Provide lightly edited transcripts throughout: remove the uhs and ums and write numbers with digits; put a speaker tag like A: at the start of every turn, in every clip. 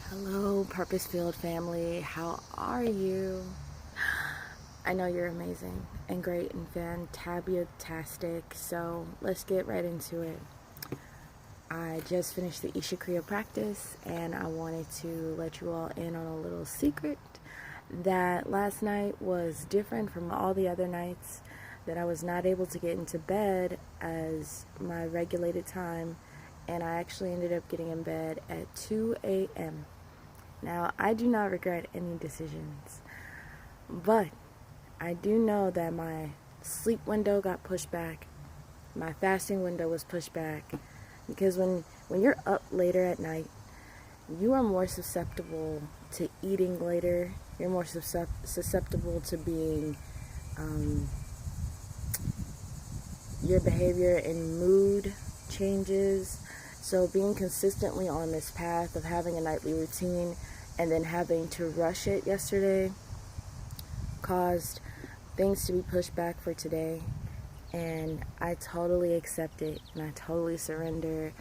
A: Hello, Purpose Field family. How are you? I know you're amazing and great and fantabultastic, so let's get right into it. I just finished the Isha kriya practice, and I wanted to let you all in on a little secret that last night was different from all the other nights, that I was not able to get into bed as my regulated time, and I actually ended up getting in bed at 2 a.m. Now, I do not regret any decisions, but I do know that my sleep window got pushed back, my fasting window was pushed back, because when you're up later at night, you are more susceptible to eating later, you're more susceptible to being, your behavior and mood changes. So being consistently on this path of having a nightly routine and then having to rush it yesterday caused things to be pushed back for today. And I totally accept it, and I totally surrender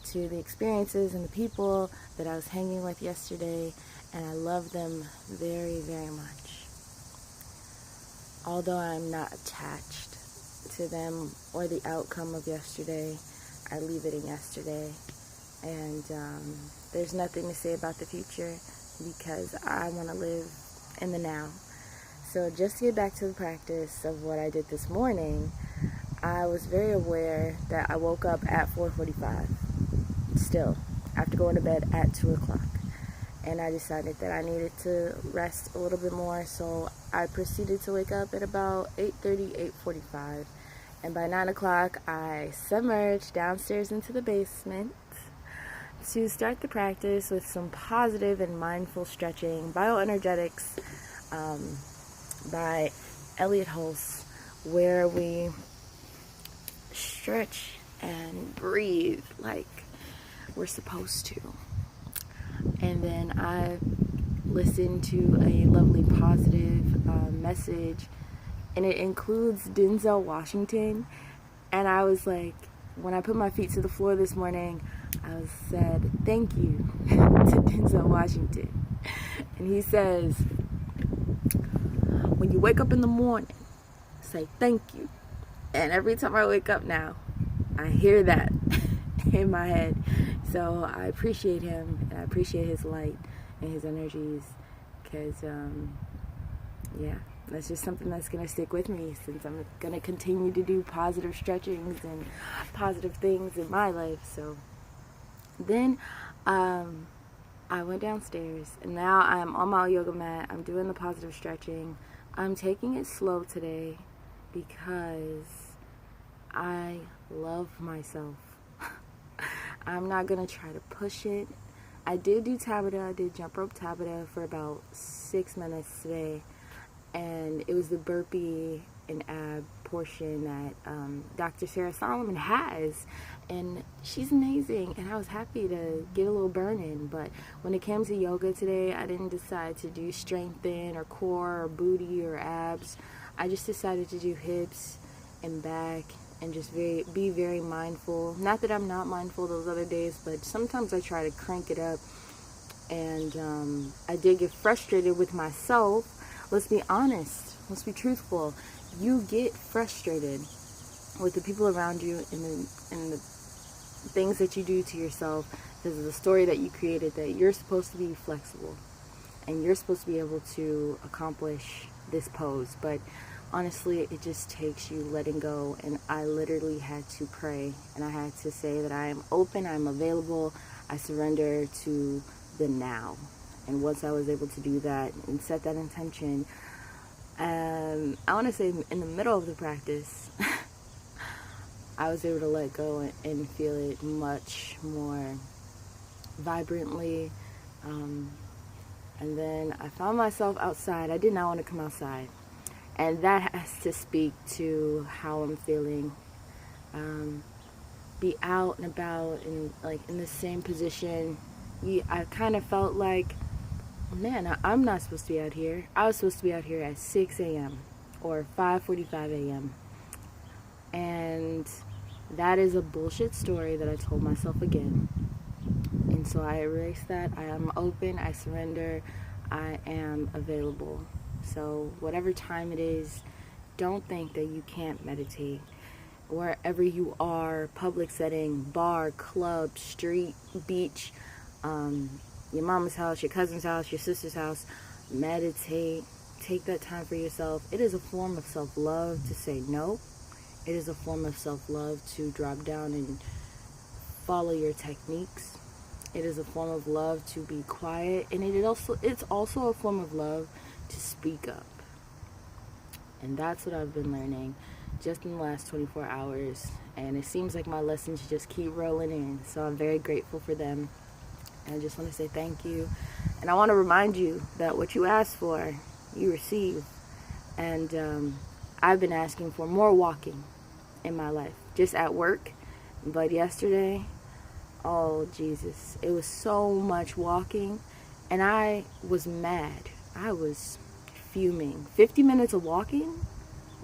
A: to the experiences and the people that I was hanging with yesterday, and I love them very, very much. Although I'm not attached to them or the outcome of yesterday, I leave it in yesterday, and there's nothing to say about the future because I want to live in the now. So just to get back to the practice of what I did this morning, I was very aware that I woke up at 4:45 still after going to bed at 2 o'clock, and I decided that I needed to rest a little bit more, so I proceeded to wake up at about 8:30, 8:45. And by 9 o'clock, I submerged downstairs into the basement to start the practice with some positive and mindful stretching, bioenergetics, by Elliot Hulse, where we stretch and breathe like we're supposed to. And then I listened to a lovely positive message, and it includes Denzel Washington. And I was like, when I put my feet to the floor this morning, I said, thank you to Denzel Washington. And he says, when you wake up in the morning, say thank you. And every time I wake up now, I hear that in my head. So I appreciate him, and I appreciate his light and his energies, because that's just something that's going to stick with me, since I'm going to continue to do positive stretchings and positive things in my life. So then I went downstairs, and now I'm on my yoga mat. I'm doing the positive stretching. I'm taking it slow today because I love myself. I'm not going to try to push it. I did do Tabata. I did jump rope Tabata for about 6 minutes today. And it was the burpee and ab portion that Dr. Sarah Solomon has. And she's amazing. And I was happy to get a little burn in. But when it came to yoga today, I didn't decide to do strengthen or core or booty or abs. I just decided to do hips and back and just be very mindful. Not that I'm not mindful those other days, but sometimes I try to crank it up. And I did get frustrated with myself. Let's be honest. Let's be truthful. You get frustrated with the people around you and the things that you do to yourself because of the story that you created, that you're supposed to be flexible and you're supposed to be able to accomplish this pose. But honestly, it just takes you letting go. And I literally had to pray, and I had to say that I am open, I'm available, I surrender to the now. And once I was able to do that and set that intention, I want to say in the middle of the practice, I was able to let go and feel it much more vibrantly. And then I found myself outside. I did not want to come outside. And that has to speak to how I'm feeling. Be out and about and like in the same position. I kind of felt like, man, I'm not supposed to be out here. I was supposed to be out here at 6 a.m. or 5:45 a.m. And that is a bullshit story that I told myself again. And And so I erase that. I am open, I surrender, I am available. So whatever time it is, don't think that you can't meditate. Wherever you are, public setting, bar, club, street, beach, your mama's house, your cousin's house, your sister's house, meditate. Take that time for yourself. It is a form of self-love to say no. It is a form of self-love to drop down and follow your techniques. It is a form of love to be quiet, and it's also a form of love to speak up. And that's what I've been learning just in the last 24 hours. And it seems like my lessons just keep rolling in. So I'm very grateful for them. And I just want to say thank you. And I want to remind you that what you ask for, you receive. And I've been asking for more walking in my life, just at work. But yesterday, oh Jesus, it was so much walking, and I was mad. I was fuming. 50 minutes of walking?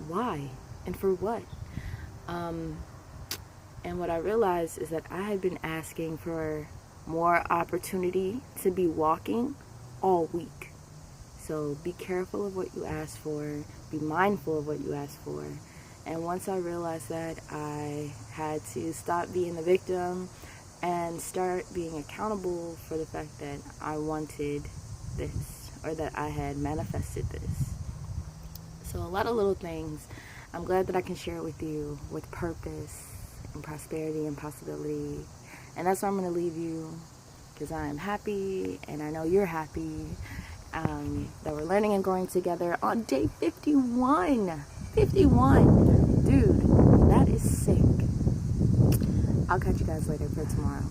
A: Why? And for what? And what I realized is that I had been asking for more opportunity to be walking all week. So be careful of what you ask for. Be mindful of what you ask for. And once I realized that, I had to stop being the victim and start being accountable for the fact that I wanted this, or that I had manifested this. So a lot of little things. I'm glad that I can share it with you with purpose and prosperity and possibility. And that's where I'm going to leave you, because I am happy, and I know you're happy, that we're learning and growing together on day 51. 51. Dude, that is sick. I'll catch you guys later for tomorrow.